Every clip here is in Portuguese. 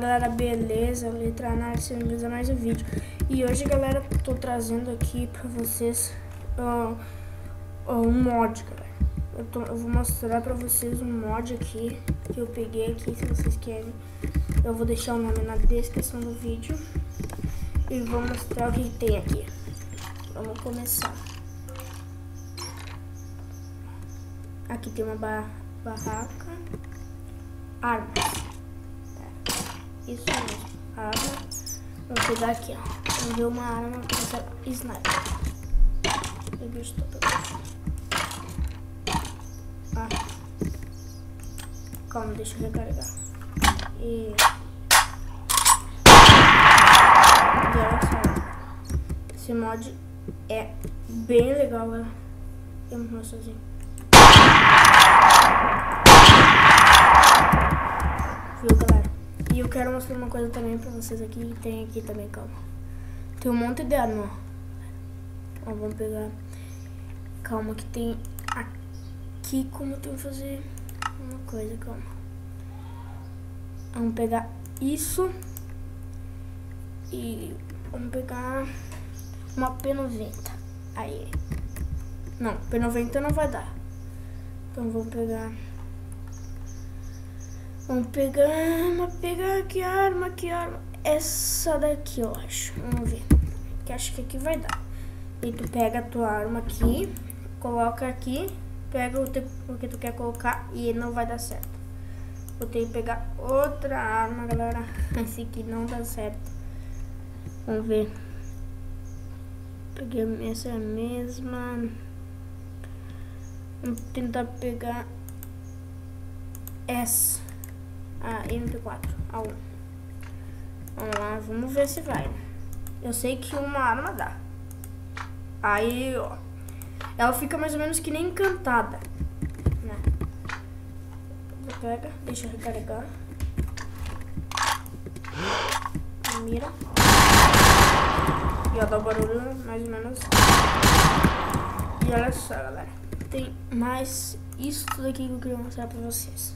galera, beleza? Letra Análise, sendo mais um vídeo. E hoje, galera, tô trazendo aqui pra vocês um mod, galera. Eu vou mostrar pra vocês um mod aqui que eu peguei aqui, se vocês querem. Eu vou deixar o nome na descrição do vídeo e vou mostrar o que tem aqui. Vamos começar. Aqui tem uma barraca, armas. Isso mesmo, arma. Vamos pegar aqui, ó. Vamos ver uma arma com sniper. Calma, deixa eu recarregar. E olha só, esse mod é bem legal, galera. Eu vou mostrar sozinho. Viu, galera? E eu quero mostrar uma coisa também pra vocês aqui. Tem aqui também, calma. Tem um monte de arma, ó. Vamos pegar. Calma, que tem aqui como tem que fazer uma coisa, calma. Vamos pegar isso. E vamos pegar uma P90. Aí. Não, P90 não vai dar. Então vamos pegar. Vamos pegar que arma. Essa daqui, eu acho. Vamos ver. Que acho que aqui vai dar. E tu pega a tua arma aqui, coloca aqui, pega o que tu quer colocar e não vai dar certo. Vou ter que pegar outra arma, galera. Esse aqui não dá certo. Vamos ver. Peguei essa mesma. Vamos tentar pegar essa. A MP4. A 1. Vamos lá, vamos ver se vai. Eu sei que uma arma dá. Aí, ó. Ela fica mais ou menos que nem encantada, né? Pega, deixa eu recarregar. Mira. E ó, dá o barulho mais ou menos. E olha só, galera. Tem mais isso tudo aqui que eu queria mostrar pra vocês.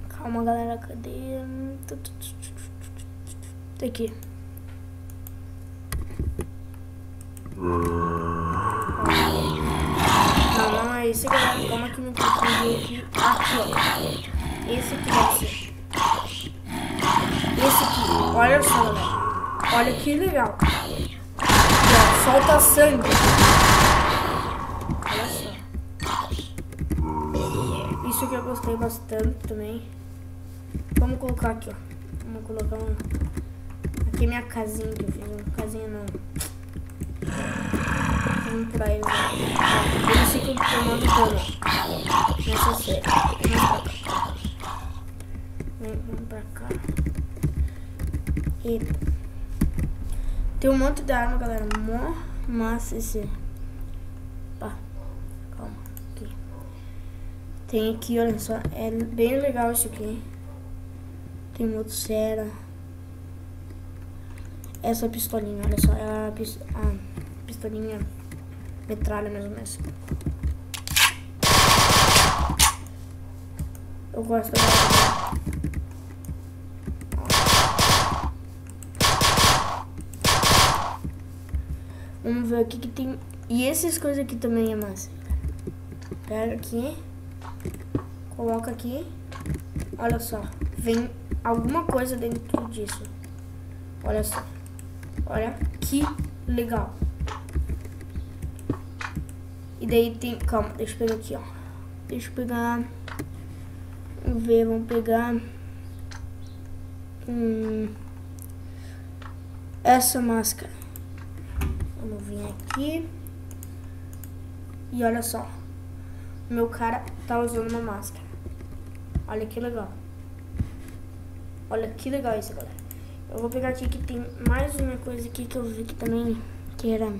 Calma, galera, cadê? Tá aqui. Não é esse, galera. Calma que não confundi aqui. Aqui, ó. Esse aqui vai ser. Esse aqui. Olha só, galera. Olha que legal. Aqui, ó, solta sangue. Olha só. Isso que eu gostei bastante também. Vamos colocar aqui, ó. Vamos colocar um. Aqui é minha casinha que eu fiz. Uma casinha não. Vamos pra ele. Eles ficam tomando dano nessa série. Vamos pra cá. Eita. Tem um monte de arma, galera. Mó massa esse. Pá. Calma. Aqui. Tem aqui, olha só. É bem legal isso aqui. Tem motosserra. Essa pistolinha, olha só. É a pistolinha metralha, mais ou menos. Eu gosto dela. Vamos ver aqui que tem. E essas coisas aqui também é massa. Pega aqui. Coloca aqui. Olha só. Vem alguma coisa dentro disso. Olha só. Olha que legal. E daí tem. Calma, deixa eu pegar aqui, ó. Deixa eu pegar. Vamos ver, vamos pegar. Essa máscara. Vamos vir aqui. E olha só. Meu cara tá usando uma máscara. Olha que legal. Olha que legal isso, galera. Eu vou pegar aqui que tem mais uma coisa aqui que eu vi que também que era.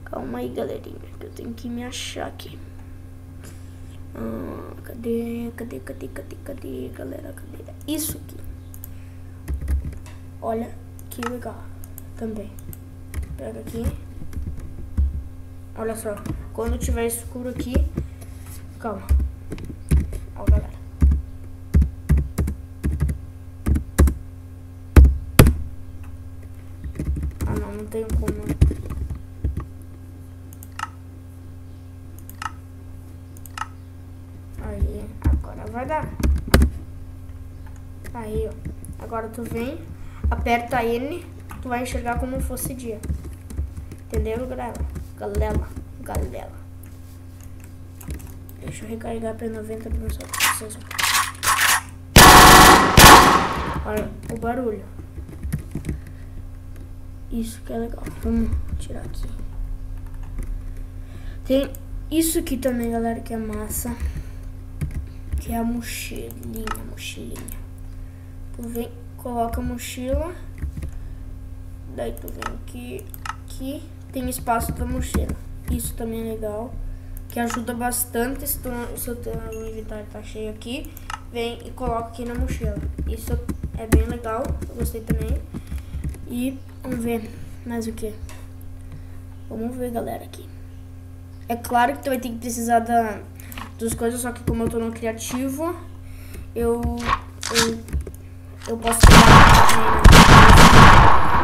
Calma aí, galerinha, que eu tenho que me achar aqui. Cadê, galera? Cadê? Isso aqui. Olha que legal também. Pega aqui. Olha só. Quando tiver escuro aqui. Calma. Ó, galera. tem como. Aí, agora vai dar. Aí, ó. Agora tu vem, aperta N, tu vai enxergar como fosse dia. Entendeu, galera? Galera. Deixa eu recarregar pra 90 pra vocês. Olha o barulho. Isso que é legal. Vamos tirar aqui. Tem isso aqui também, galera, que é massa. Que é a mochilinha. Tu vem, coloca a mochila. Daí tu vem aqui tem espaço pra mochila. Isso também é legal. Que ajuda bastante se o teu inventário tá cheio aqui. Vem e coloca aqui na mochila. Isso é bem legal. Eu gostei também. E vamos ver mais o que. Vamos ver, galera, aqui. É claro que tu vai ter que precisar das coisas, só que como eu tô no criativo, eu posso pegar também,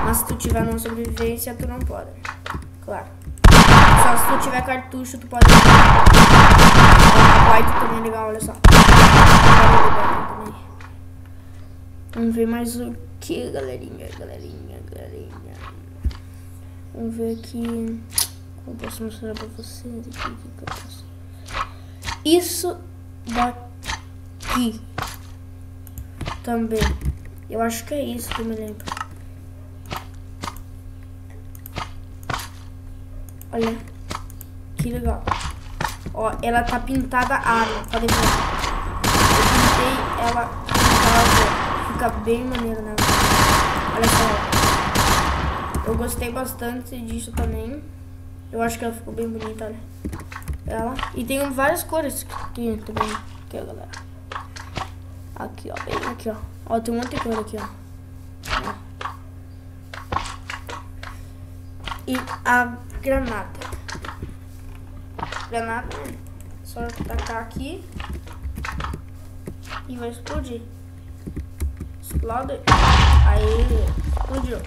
mas se tu tiver numa sobrevivência, tu não pode. Claro. Só se tu tiver cartucho, tu pode. O white também é legal, olha só. Vamos ver mais o que, galerinha. Vamos ver aqui. Eu posso mostrar pra vocês aqui. Isso daqui também. Eu acho que é isso que eu me lembro. Olha, que legal. Ó, ela tá pintada arma, pode ver. Eu pintei ela pintada, fica bem maneiro, né? Olha só. Eu gostei bastante disso também. Eu acho que ela ficou bem bonita, olha. Ela. E tem várias cores aqui também. Aqui, ó, galera. Aqui, ó. Bem aqui, ó. Ó, tem um monte de cor aqui, ó. E a granada. Granada, só tacar aqui e vai explodir. Explode. Aí, explodiu.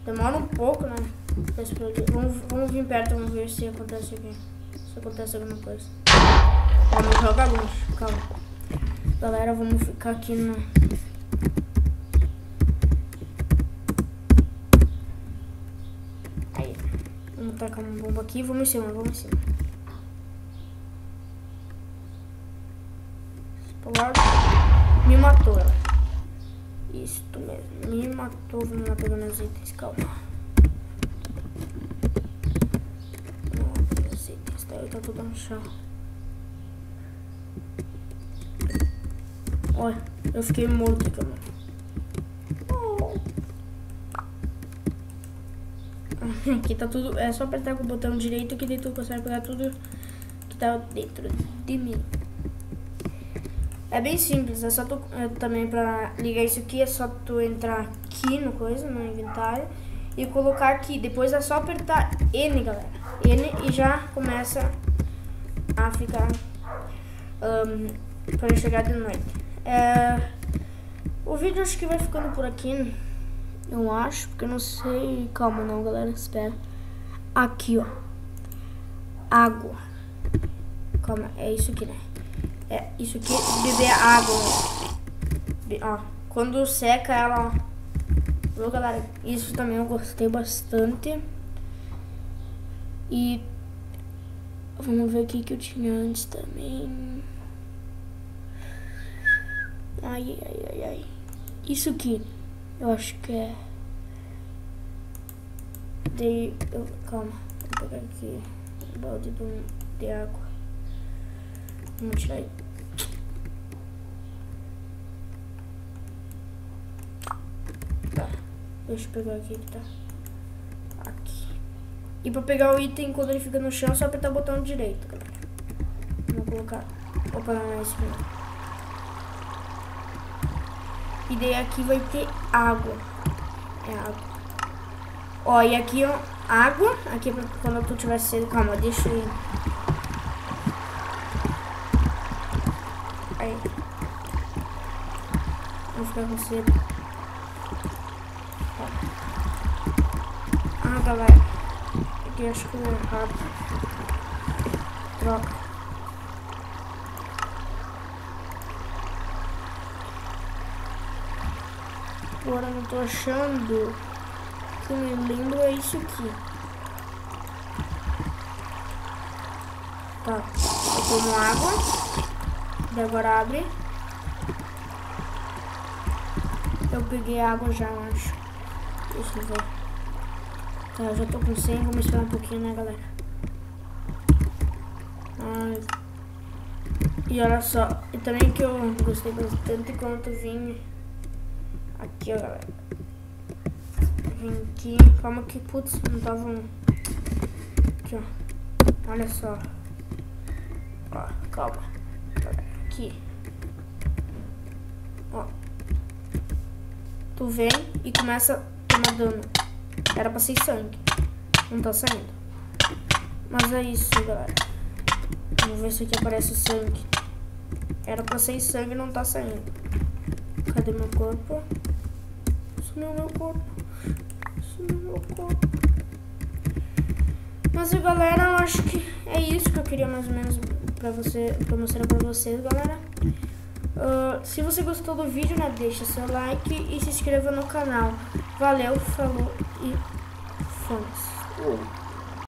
Demora um pouco, né? Pra explodir. Vamos vir perto, vamos ver se acontece aqui. Se acontece alguma coisa. Vamos jogar longe, calma. Galera, vamos ficar aqui na... Aí. Vamos tacar uma bomba aqui, vamos em cima. Me matou ela. Isso mesmo, me matou. Vamos lá pegar meus itens, calma. Meus itens, tá tudo no chão. Olha, eu fiquei morto aqui, mano. Aqui tá tudo, é só apertar com o botão direito que daí tu consegue pegar tudo que tá dentro de mim. É bem simples, é só tu, também pra ligar isso aqui, é só tu entrar aqui no inventário e colocar aqui. Depois é só apertar N, galera. N e já começa a ficar para chegar de noite. O vídeo acho que vai ficando por aqui, eu acho, porque eu não sei. Calma não, galera, espera. Aqui, ó. Água. Calma, é isso aqui, né? É isso aqui, beber água. Ó, quando seca ela, ó. Viu, galera? Isso também eu gostei bastante. E vamos ver o que eu tinha antes também. Ai. Isso aqui, eu acho que é... Calma, vou pegar aqui um balde de água. Vamos tirar aí. Tá, deixa eu pegar aqui que tá aqui. E pra pegar o item, quando ele fica no chão, é só apertar o botão direito, galera. Vamos colocar. Opa, não é isso mesmo. E daí aqui vai ter água. É água. Ó, e aqui, ó, água. Aqui é pra quando tu tiver sede. Calma, deixa eu ir. Aí. Vou ficar com sede. Ah, galera. Aqui acho que é errado. Troca. Agora não tô achando. O que eu me lembro é isso aqui. Tá. Eu tomo água. E agora abre. Eu peguei água já, eu acho. Deixa eu ver. Tá, eu já tô com 100. Vamos esperar um pouquinho, né, galera? Ai. E olha só. E também que eu gostei bastante quando vim aqui, ó, galera. Vim aqui. Calma que, putz, não tava... Aqui, ó. Olha só. Ó, calma. Aqui. Ó. Tu vem e começa a tomar dano. Era pra ser sangue. Não tá saindo. Mas é isso, galera. Vamos ver se aqui aparece o sangue. Era pra ser sangue e não tá saindo. Cadê meu corpo? Sumiu meu corpo. Sumiu meu corpo. Mas, galera, eu acho que é isso que eu queria mais ou menos pra mostrar pra vocês, galera. Se você gostou do vídeo, né, deixa seu like e se inscreva no canal. Valeu, falou e fomos.